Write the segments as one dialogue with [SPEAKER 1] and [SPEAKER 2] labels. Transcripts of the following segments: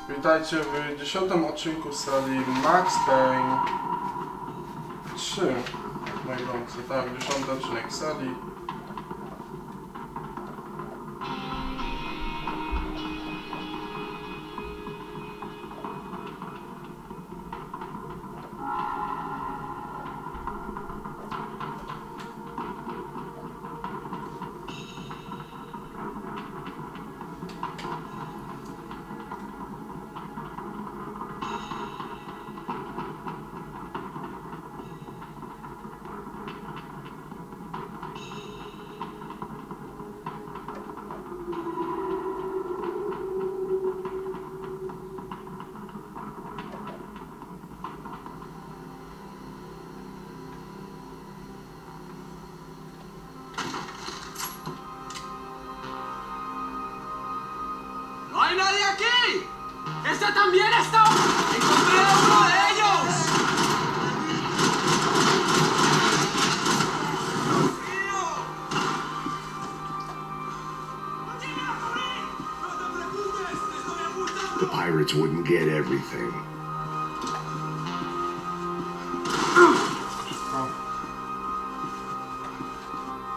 [SPEAKER 1] Witajcie w 10. odcinku serii Max Payne 3. Moi drodzy, tak, 10. odcinek serii.
[SPEAKER 2] ¡No hay nadie aquí! ¡Ese también está! ¡Encontré a uno de ellos!
[SPEAKER 3] The pirates wouldn't get everything.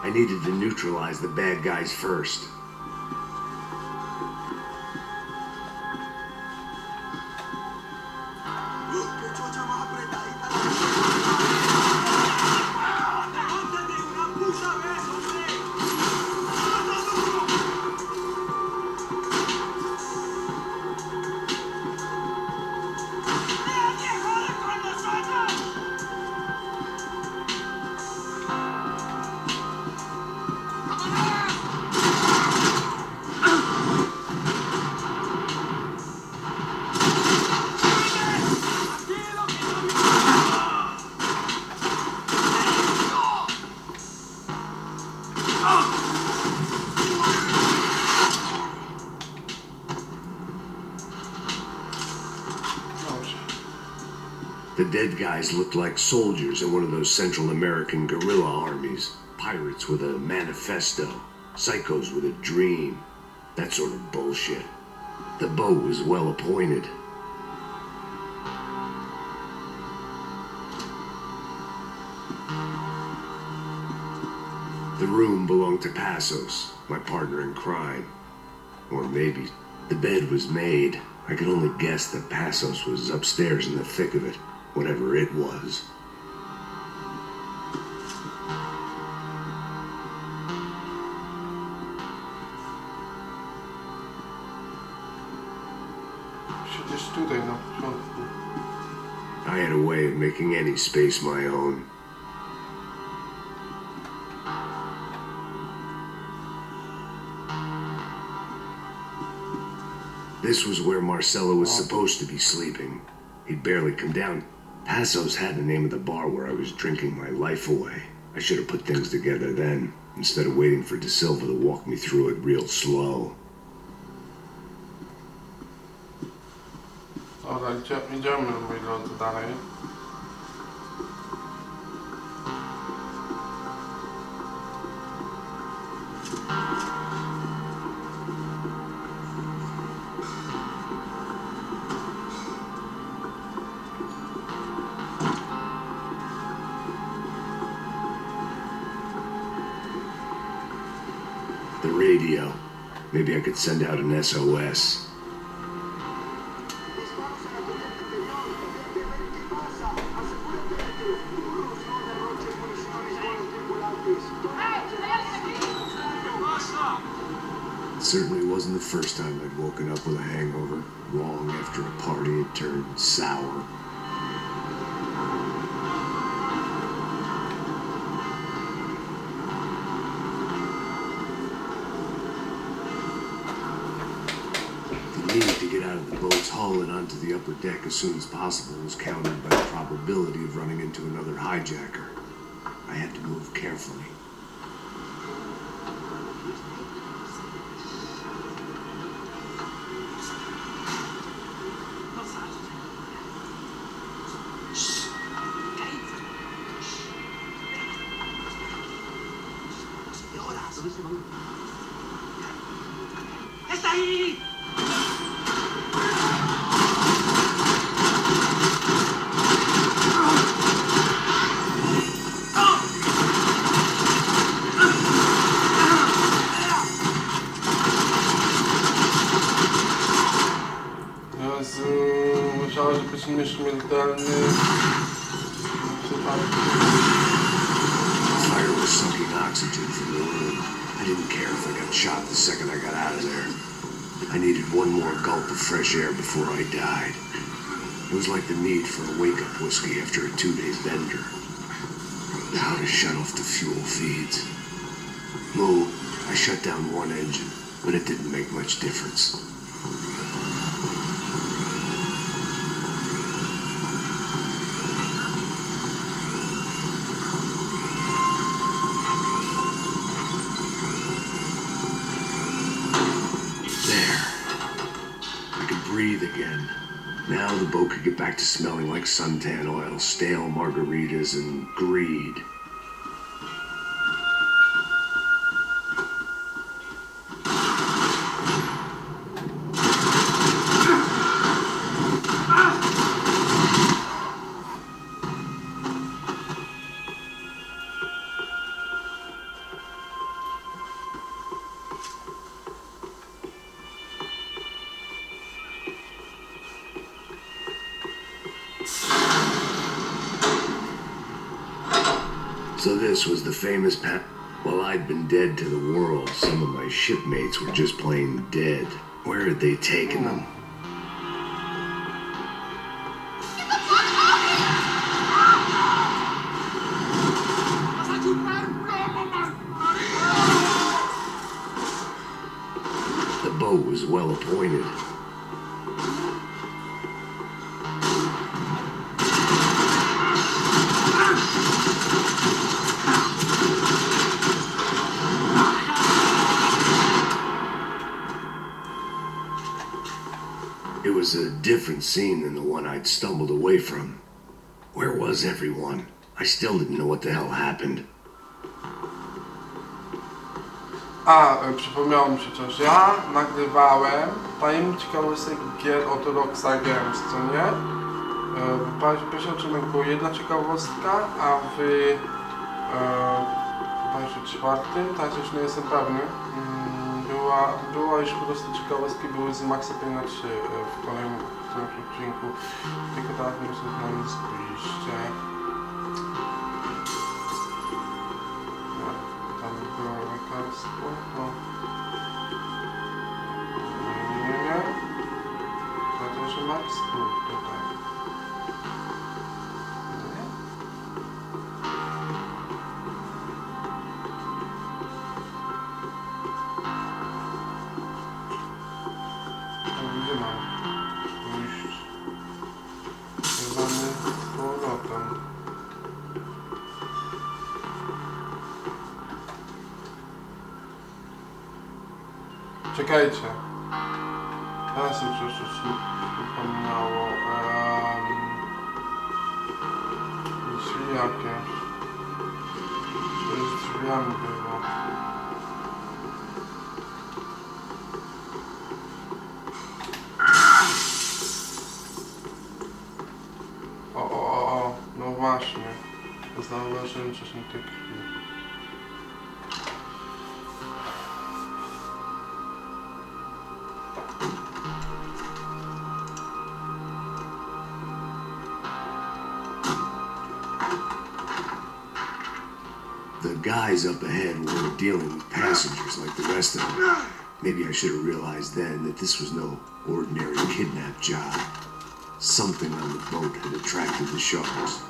[SPEAKER 3] I needed to neutralize the bad guys first. The dead guys looked like soldiers in one of those Central American guerrilla armies. Pirates with a manifesto, psychos with a dream, that sort of bullshit. The boat was well appointed. The room belonged to Passos, my partner in crime. Or maybe the bed was made. I could only guess that Passos was upstairs in the thick of it. Whatever it was. I had a way of making any space my own. This was where Marcelo was supposed to be sleeping. He'd barely come down. Passos had the name of the bar where I was drinking my life away. I should have put things together then, instead of waiting for De Silva to walk me through it real slow.
[SPEAKER 1] Dobra, idziemy, moi drodzy, dalej.
[SPEAKER 3] The radio. Maybe I could send out an SOS. It certainly wasn't the first time I'd woken up with a hangover, long after a party had turned sour. The need to get out of the boat's hull and onto the upper deck as soon as possible was countered by the probability of running into another hijacker. I had to move carefully.
[SPEAKER 2] ¡Está ahí!
[SPEAKER 1] Musiałeś być nieśmiertelny.
[SPEAKER 3] Fire was sucking oxygen from the room. I didn't care if I got shot the second I got out of there. I needed one more gulp of fresh air before I died. It was like the need for a wake-up whiskey after a 2-day bender. How to shut off the fuel feeds. I shut down one engine, but it didn't make much difference. There. I could breathe again. Now the boat could get back to smelling like suntan oil, stale margaritas, and greed. So this was the famous Well, I'd been dead to the world. Some of my shipmates were just plain dead. Where had they taken them? The boat was well appointed. It was a different scene than the one I'd stumbled away from. Where was everyone? I still didn't know what the hell happened.
[SPEAKER 1] Przypomniało mi się coś. Ja nagrywałem tajemniczy ciekawostek gier od Rockstar Games, co nie? Pierwszy odcinek był jedna ciekawostka, a w czwartym, teraz już nie jestem pewny, była już po prostu ciekawostki były z Maxa Payne'a 3 w którym odcinku, tylko teraz muszę na nie spójrzcie. Tam było lekarstwo, to... Nie. To też Max tu, tutaj. Gdzie mam pójść? Zjebany z powrotem. Czekajcie. Teraz mi coś przypomniało. Drzwi jakieś. Coś z drzwiami było. No właśnie. Zauważyłem, że są te krwi.
[SPEAKER 3] The guys up ahead weren't dealing with passengers like the rest of them. Maybe I should have realized then that this was no ordinary kidnap job. Something on the boat had attracted the sharks.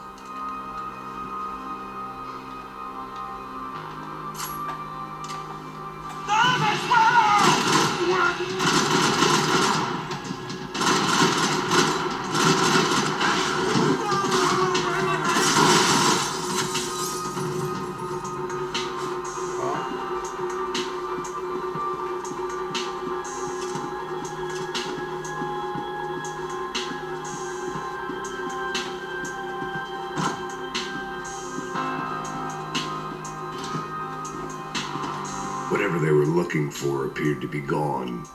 [SPEAKER 3] Whatever they were looking for appeared to be gone.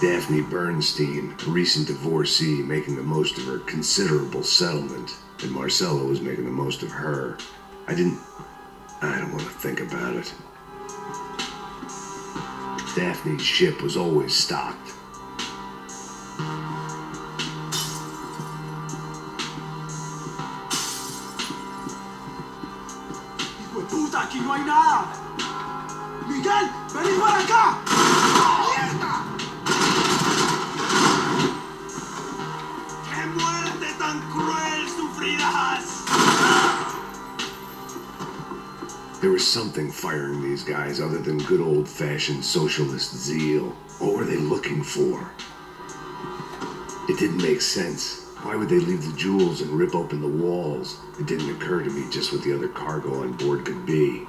[SPEAKER 3] Daphne Bernstein, a recent divorcee, making the most of her considerable settlement, and Marcelo was making the most of her. I don't want to think about it. Daphne's ship was always stocked.
[SPEAKER 2] ¡Hijo de puta! ¡Aquí no hay nada! ¡Miguel! ¡Vení para acá! ¡Mierda! ¡Qué muerte tan cruel sufrirás!
[SPEAKER 3] There was something firing these guys other than good old-fashioned socialist zeal. What were they looking for? It didn't make sense. Why would they leave the jewels and rip open the walls? It didn't occur to me just what the other cargo on board could be.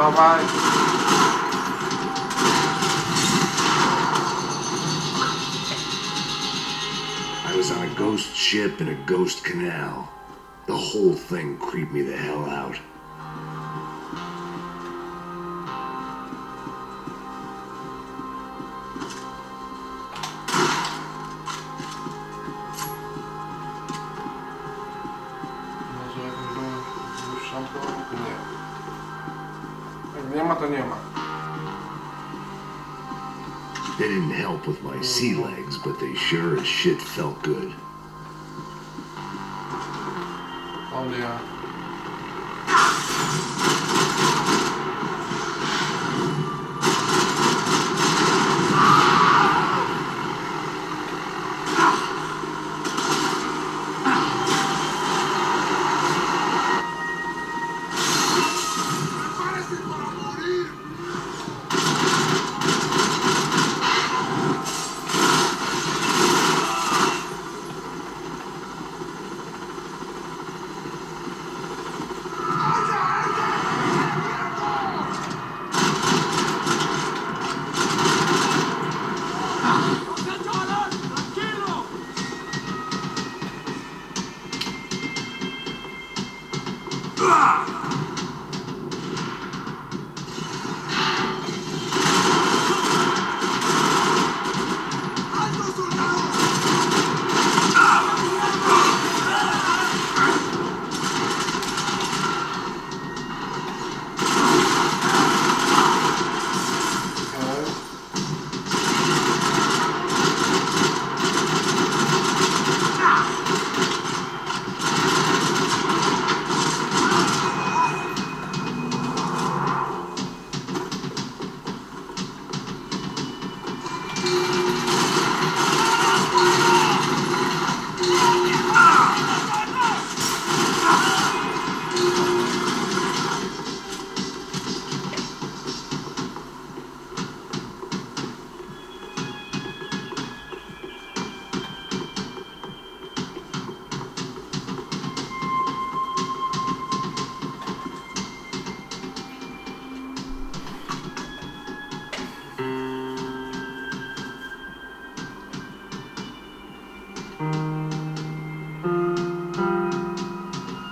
[SPEAKER 1] Dawaj.
[SPEAKER 3] I was on a ghost ship in a ghost canal. The whole thing creeped me the hell out.
[SPEAKER 1] Może jakąś dłuższą to? Nie. Jak nie ma, to nie ma.
[SPEAKER 3] They didn't help with my sea legs, but they sure as shit felt good.
[SPEAKER 1] Oh yeah.
[SPEAKER 2] ¡Prepárese para morir!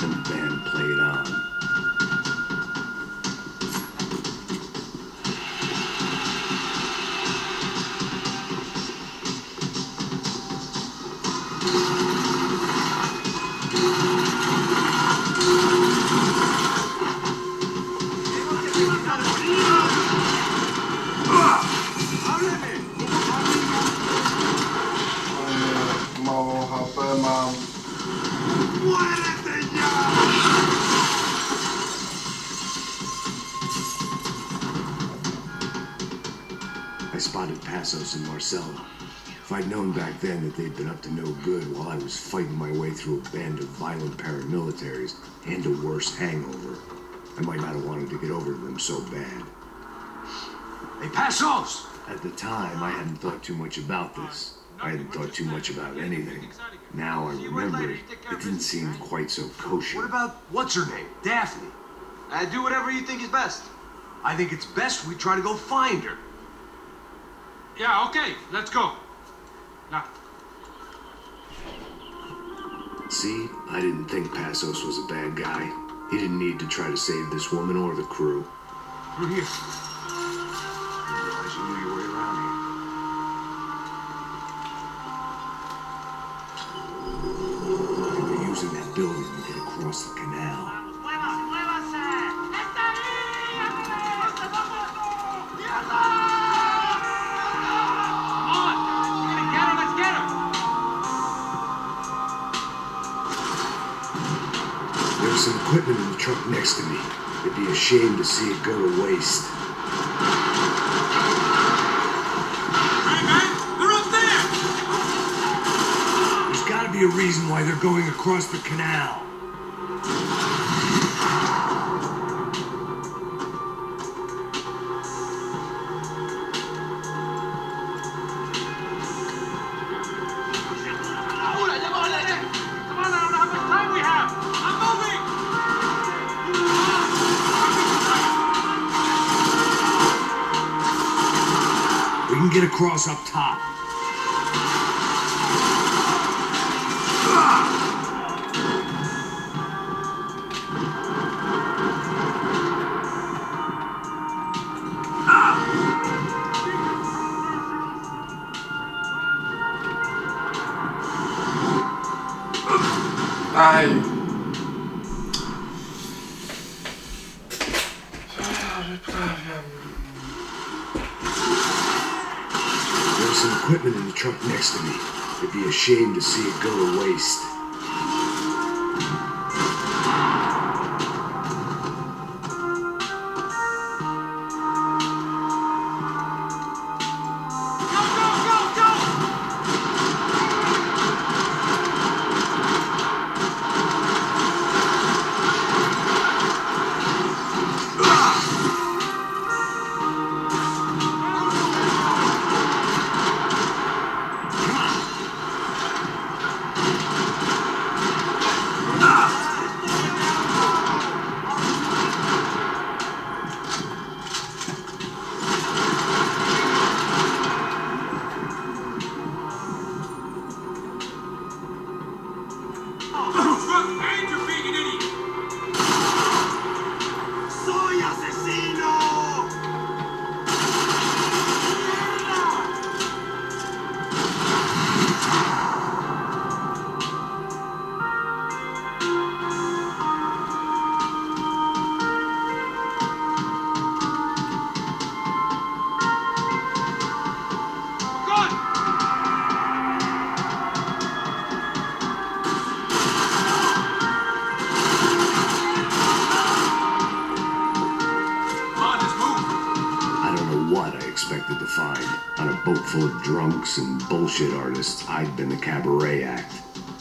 [SPEAKER 3] And the band played on.
[SPEAKER 1] Mało HP mam.
[SPEAKER 2] ¡Muérete ya!
[SPEAKER 3] I spotted Passos and Marcelo. If I'd known back then that they'd been up to no good while I was fighting my way through a band of violent paramilitaries and a worse hangover, I might not have wanted to get over to them so bad.
[SPEAKER 2] ¡Hey, Passos!
[SPEAKER 3] At the time, I hadn't thought too much about this. I hadn't thought too much about anything. Now I remember it didn't seem quite so kosher.
[SPEAKER 4] What about what's her name? Daphne.
[SPEAKER 2] Do whatever you think is best.
[SPEAKER 4] I think it's best we try to go find her.
[SPEAKER 5] Yeah, okay, let's go. Now,
[SPEAKER 3] See, I didn't think Passos was a bad guy. He didn't need to try to save this woman or the crew.
[SPEAKER 4] Through here. Didn't realize you knew your way around here. They were using that building to get across the canal.
[SPEAKER 5] come on! We're gonna get him, let's get him!
[SPEAKER 3] There was some equipment in the truck next to me. It'd be a shame to see it go to waste.
[SPEAKER 5] Hey, man, they're up there!
[SPEAKER 3] There's gotta be a reason why they're going across the canal.
[SPEAKER 5] Come on, I don't know how much time we have! I'm moving!
[SPEAKER 3] We can get across up top.
[SPEAKER 1] Aj! Wyprawiam.
[SPEAKER 3] There was some equipment in the truck next to me. It'd be a shame to see it go to waste.
[SPEAKER 5] And you're being an idiot!
[SPEAKER 2] ¡Soy asesino!
[SPEAKER 5] Good! Come on, let's move!
[SPEAKER 3] I don't know what I expected to find. On a boat full of drunks and bullshit artists, I'd been the cabaret act.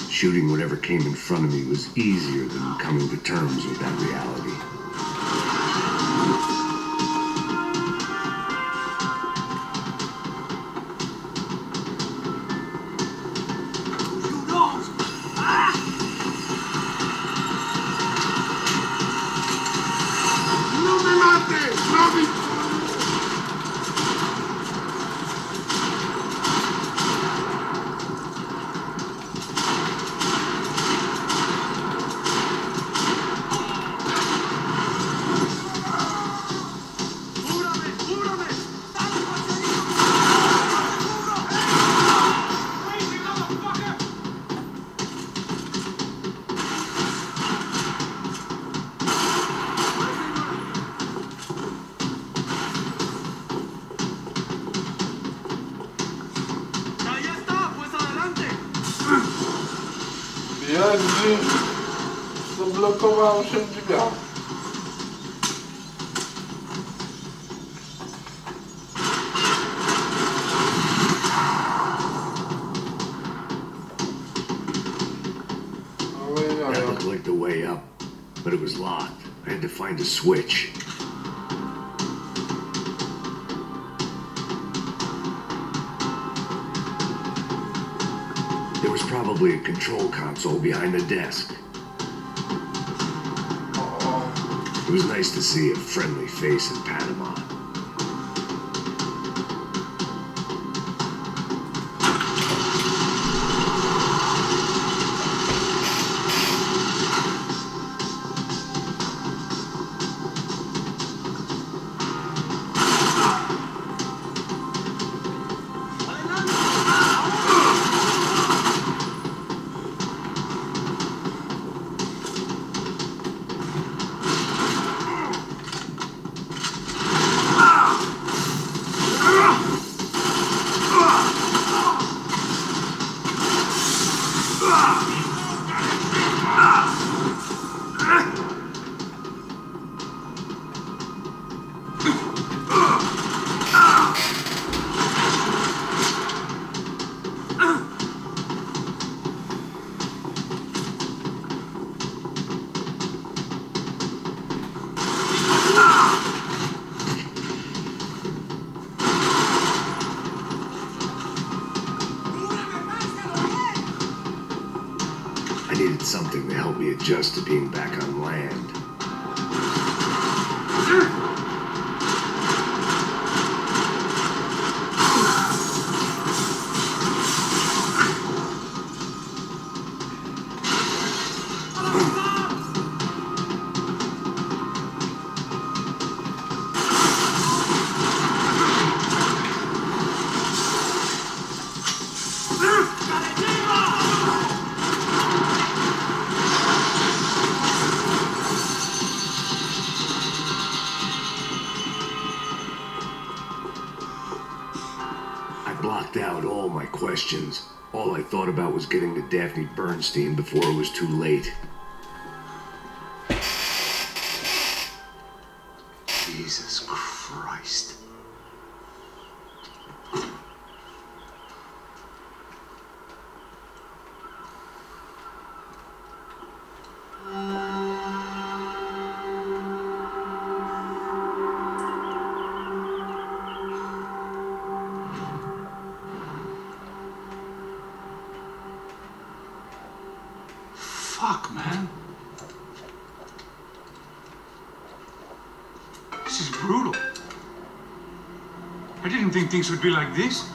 [SPEAKER 3] Shooting whatever came in front of me was easier than coming to terms with that reality.
[SPEAKER 2] You know! Ah! ¡No me mates! ¡No me... ¡Cúbrame! ¡Cúbrame! ¡Dale, parcerito!
[SPEAKER 5] Crazy motherfucker!
[SPEAKER 2] ¡Ya está! ¡Pues adelante!
[SPEAKER 1] Jerzy! Zablokowałem się w drzwiach. Ale
[SPEAKER 3] That
[SPEAKER 1] ja.
[SPEAKER 3] looked like the way up, but it was locked. I had to find a switch. probably a control console behind the desk. It was nice to see a friendly face in Panama. I needed something to help me adjust to being back on land. Blocked out all my questions. All I thought about was getting to Daphne Bernstein before it was too late.
[SPEAKER 4] Jesus Christ.
[SPEAKER 5] Fuck, man. This is brutal. I didn't think things would be like this.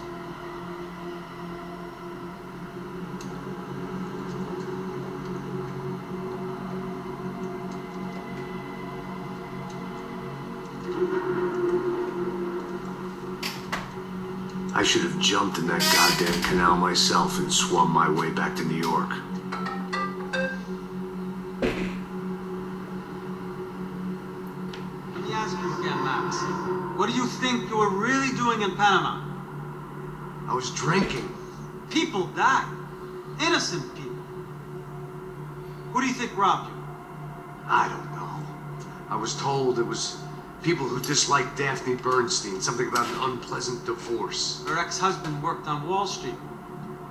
[SPEAKER 4] I should have jumped in that goddamn canal myself and swum my way back to New York.
[SPEAKER 2] Let me ask you again, Max. What do you think you were really doing in Panama?
[SPEAKER 4] I was drinking.
[SPEAKER 2] People died. Innocent people. Who do you think robbed you?
[SPEAKER 4] I don't know. I was told it was people who disliked Daphne Bernstein, something about an unpleasant divorce.
[SPEAKER 2] Her ex-husband worked on Wall Street.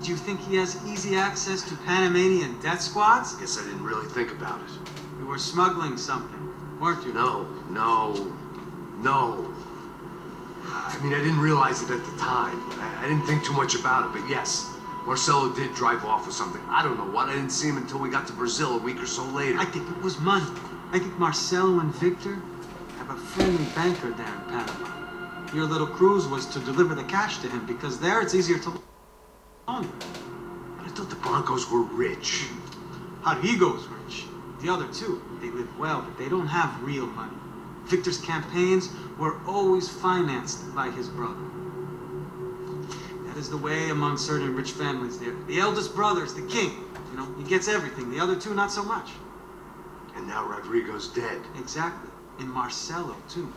[SPEAKER 2] Do you think he has easy access to Panamanian death squads?
[SPEAKER 4] Guess I didn't really think about it.
[SPEAKER 2] You were smuggling something, weren't you?
[SPEAKER 4] No. I mean, I didn't realize it at the time. I didn't think too much about it, but yes, Marcelo did drive off with something. I don't know what. I didn't see him until we got to Brazil a week or so later.
[SPEAKER 2] I think it was money. I think Marcelo and Victor have a friendly banker there in Panama. Your little cruise was to deliver the cash to him because there it's easier to loan.
[SPEAKER 4] But I thought the Broncos were rich.
[SPEAKER 2] Rodrigo's rich. The other two, they live well, but they don't have real money. Victor's campaigns were always financed by his brother. That is the way among certain rich families there. The eldest brother is the king. You know, he gets everything. The other two, not so much.
[SPEAKER 4] And now Rodrigo's dead.
[SPEAKER 2] Exactly. And Marcelo, too.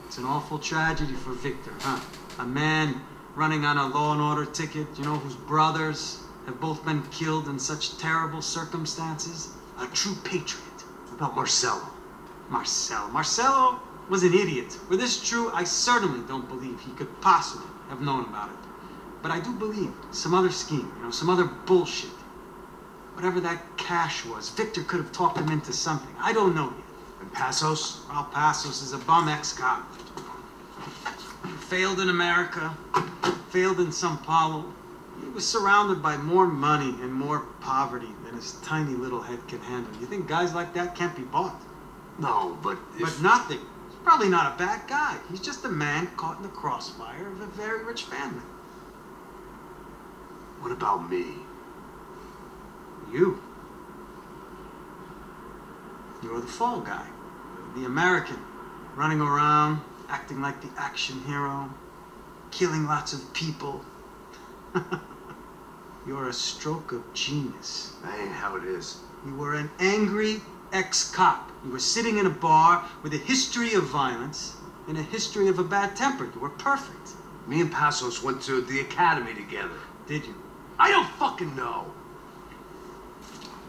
[SPEAKER 2] It's an awful tragedy for Victor, huh? A man running on a law and order ticket, you know, whose brothers have both been killed in such terrible circumstances. A true patriot.
[SPEAKER 4] About Marcelo.
[SPEAKER 2] Marcelo was an idiot. Were this true, I certainly don't believe he could possibly have known about it. But I do believe some other scheme, you know, some other bullshit. Whatever that cash was, Victor could have talked him into something. I don't know yet.
[SPEAKER 4] And Passos?
[SPEAKER 2] Well, Passos is a bum ex-cop. Failed in America, failed in Sao Paulo. was surrounded by more money and more poverty than his tiny little head can handle. You think guys like that can't be bought?
[SPEAKER 4] No, but
[SPEAKER 2] But nothing. He's probably not a bad guy. He's just a man caught in the crossfire of a very rich family.
[SPEAKER 4] what about me?
[SPEAKER 2] You. You're the fall guy. The American. Running around, acting like the action hero. Killing lots of people. You're a stroke of genius.
[SPEAKER 4] That ain't how it is.
[SPEAKER 2] You were an angry ex-cop. You were sitting in a bar with a history of violence and a history of a bad temper. You were perfect.
[SPEAKER 4] Me and Passos went to the academy together.
[SPEAKER 2] Did you?
[SPEAKER 4] I don't fucking know.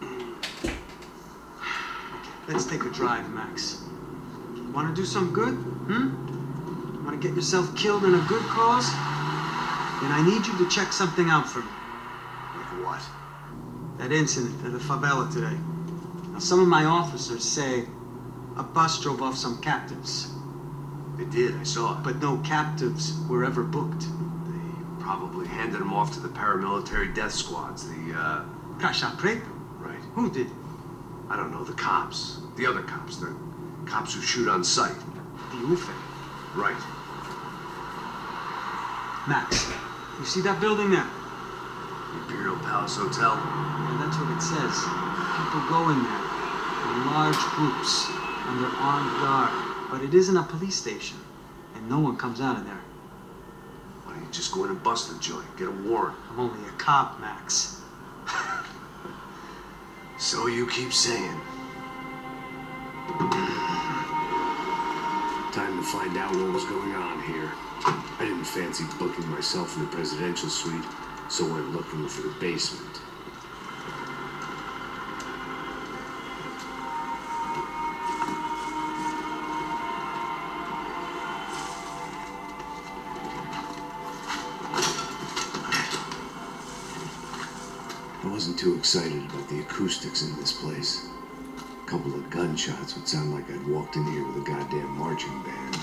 [SPEAKER 2] Okay, let's take a drive, Max. You want to do some good? Want to get yourself killed in a good cause? Then I need you to check something out for me.
[SPEAKER 4] Like what?
[SPEAKER 2] That incident at the favela today. Now, some of my officers say a bus drove off some captives,
[SPEAKER 4] They did, I saw it.
[SPEAKER 2] but no captives were ever booked.
[SPEAKER 4] They probably handed them off to the paramilitary death squads.
[SPEAKER 2] Caixa Preta?
[SPEAKER 4] Right.
[SPEAKER 2] Who did?
[SPEAKER 4] I don't know, the cops. The other cops. The cops who shoot on sight.
[SPEAKER 2] The UFE.
[SPEAKER 4] Right.
[SPEAKER 2] Max, you see that building there?
[SPEAKER 4] Imperial Palace Hotel.
[SPEAKER 2] Yeah, that's what it says. People go in there in large groups under armed guard. But it isn't a police station, and no one comes out of there.
[SPEAKER 4] Why don't you just go in and bust the joint? Get a warrant.
[SPEAKER 2] I'm only a cop, Max.
[SPEAKER 4] So you keep saying.
[SPEAKER 3] Time to find out what was going on here. I didn't fancy booking myself in the presidential suite, so went looking for the basement. I wasn't too excited about the acoustics in this place. A couple of gunshots would sound like I'd walked in here with a goddamn marching band.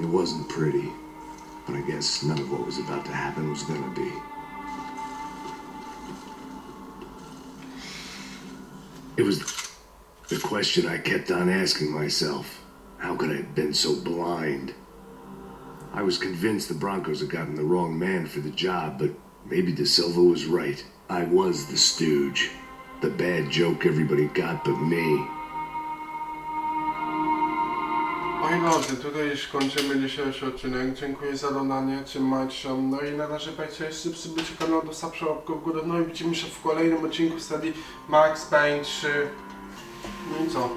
[SPEAKER 3] It wasn't pretty, but I guess none of what was about to happen was gonna be. It was the question I kept on asking myself. How could I have been so blind? I was convinced the Broncos had gotten the wrong man for the job, but maybe De Silva was right. I was the stooge. The bad joke everybody got but me.
[SPEAKER 1] Moi drodzy, tutaj już kończymy dzisiejszy odcinek. Dziękuję za oglądanie, trzymajcie się. No i na razie pamiętajcie, subskrybujcie kanał, dostawcie łapkę w górę. No i widzimy się w kolejnym odcinku serii Max Payne 3. No i co?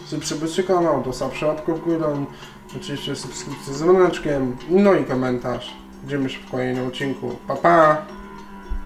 [SPEAKER 1] Subskrybujcie kanał, dostawcie łapkę w górę. Oczywiście subskrypcję z dzwoneczkiem. No i komentarz. Widzimy się w kolejnym odcinku. Pa pa!